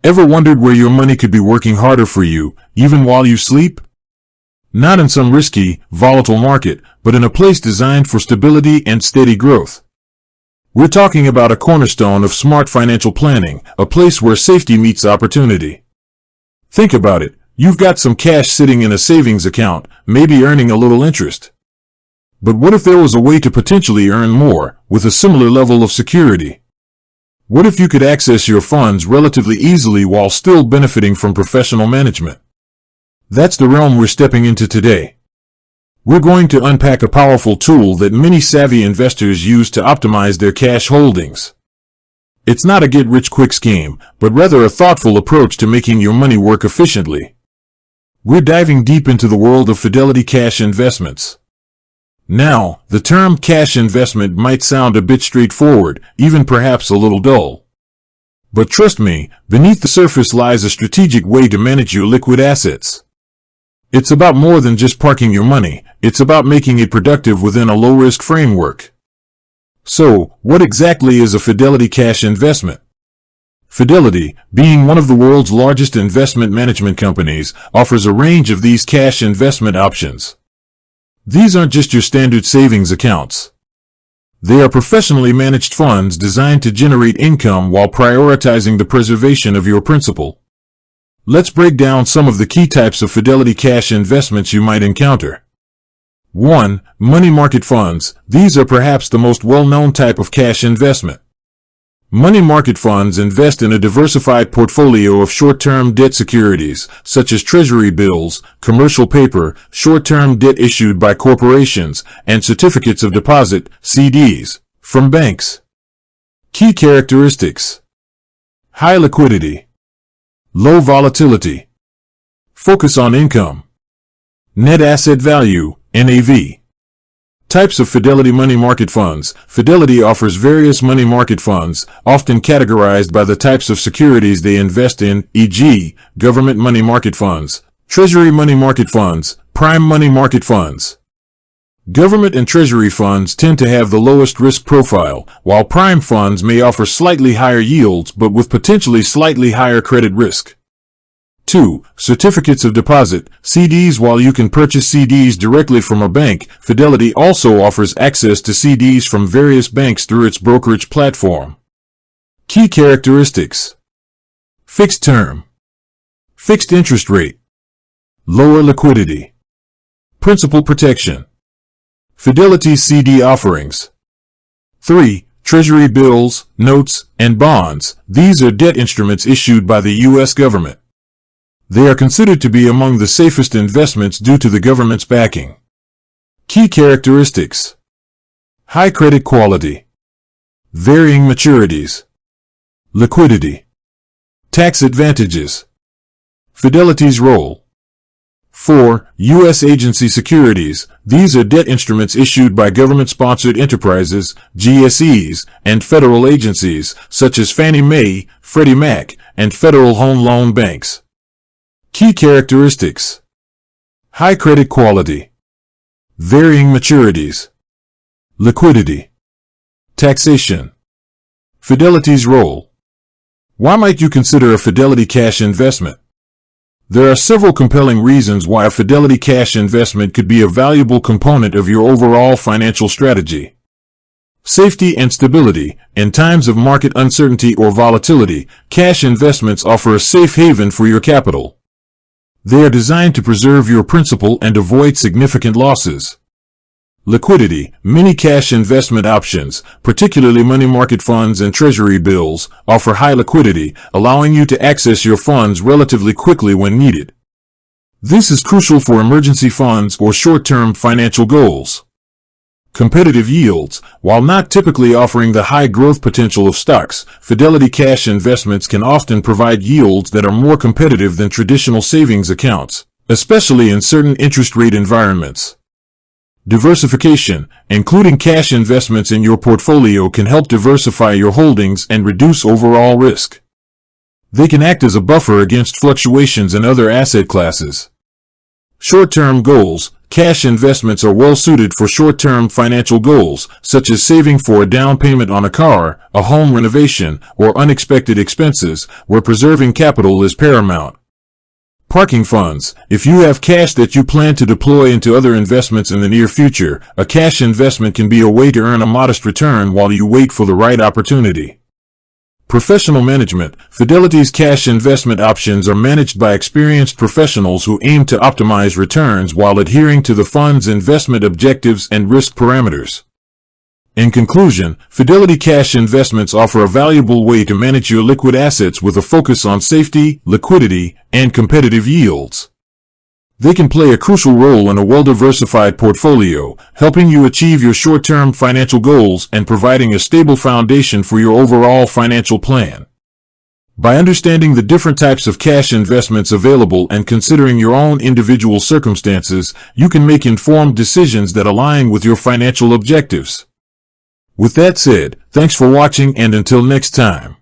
Ever wondered where your money could be working harder for you, even while you sleep? Not in some risky, volatile market, but in a place designed for stability and steady growth. We're talking about a cornerstone of smart financial planning, a place where safety meets opportunity. Think about it. You've got some cash sitting in a savings account, maybe earning a little interest. But what if there was a way to potentially earn more, with a similar level of security? What if you could access your funds relatively easily while still benefiting from professional management? That's the realm we're stepping into today. We're going to unpack a powerful tool that many savvy investors use to optimize their cash holdings. It's not a get-rich-quick scheme, but rather a thoughtful approach to making your money work efficiently. We're diving deep into the world of Fidelity Cash Investments. Now, the term cash investment might sound a bit straightforward, even perhaps a little dull. But trust me, beneath the surface lies a strategic way to manage your liquid assets. It's about more than just parking your money, it's about making it productive within a low-risk framework. So, what exactly is a Fidelity Cash investment? Fidelity, being one of the world's largest investment management companies, offers a range of these cash investment options. These aren't just your standard savings accounts. They are professionally managed funds designed to generate income while prioritizing the preservation of your principal. Let's break down some of the key types of Fidelity Cash investments you might encounter. 1. Money market funds. These are perhaps the most well-known type of cash investment. Money market funds invest in a diversified portfolio of short-term debt securities, such as treasury bills, commercial paper, short-term debt issued by corporations, and certificates of deposit, CDs, from banks. Key characteristics: high liquidity, low volatility, focus on income, net asset value, NAV. Types of Fidelity Money Market Funds. Fidelity offers various money market funds, often categorized by the types of securities they invest in, e.g., government money market funds, treasury money market funds, prime money market funds. Government and treasury funds tend to have the lowest risk profile, while prime funds may offer slightly higher yields but with potentially slightly higher credit risk. 2. Certificates of deposit, CDs. While you can purchase CDs directly from a bank, Fidelity also offers access to CDs from various banks through its brokerage platform. Key characteristics: fixed term, fixed interest rate, lower liquidity, principal protection. Fidelity's CD offerings. 3. Treasury bills, notes, and bonds. These are debt instruments issued by the U.S. government. They are considered to be among the safest investments due to the government's backing. Key characteristics: high credit quality, varying maturities, liquidity, tax advantages. Fidelity's role. 4. U.S. agency securities. These are debt instruments issued by government-sponsored enterprises, GSEs, and federal agencies, such as Fannie Mae, Freddie Mac, and Federal Home Loan Banks. Key characteristics: high credit quality, varying maturities, liquidity, taxation. Fidelity's role. Why might you consider a Fidelity Cash investment? There are several compelling reasons why a Fidelity Cash investment could be a valuable component of your overall financial strategy. Safety and stability. In times of market uncertainty or volatility, cash investments offer a safe haven for your capital. They are designed to preserve your principal and avoid significant losses. Liquidity. Many cash investment options, particularly money market funds and treasury bills, offer high liquidity, allowing you to access your funds relatively quickly when needed. This is crucial for emergency funds or short-term financial goals. Competitive yields. While not typically offering the high growth potential of stocks, Fidelity Cash investments can often provide yields that are more competitive than traditional savings accounts, especially in certain interest rate environments. Diversification. Including cash investments in your portfolio can help diversify your holdings and reduce overall risk. They can act as a buffer against fluctuations in other asset classes. Short-term goals. cash investments are well suited for short-term financial goals, such as saving for a down payment on a car, a home renovation, or unexpected expenses, where preserving capital is paramount. Parking funds. If you have cash that you plan to deploy into other investments in the near future, a cash investment can be a way to earn a modest return while you wait for the right opportunity. Professional management. Fidelity's cash investment options are managed by experienced professionals who aim to optimize returns while adhering to the fund's investment objectives and risk parameters. In conclusion, Fidelity Cash Investments offer a valuable way to manage your liquid assets with a focus on safety, liquidity, and competitive yields. They can play a crucial role in a well-diversified portfolio, helping you achieve your short-term financial goals and providing a stable foundation for your overall financial plan. By understanding the different types of cash investments available and considering your own individual circumstances, you can make informed decisions that align with your financial objectives. With that said, thanks for watching, and until next time.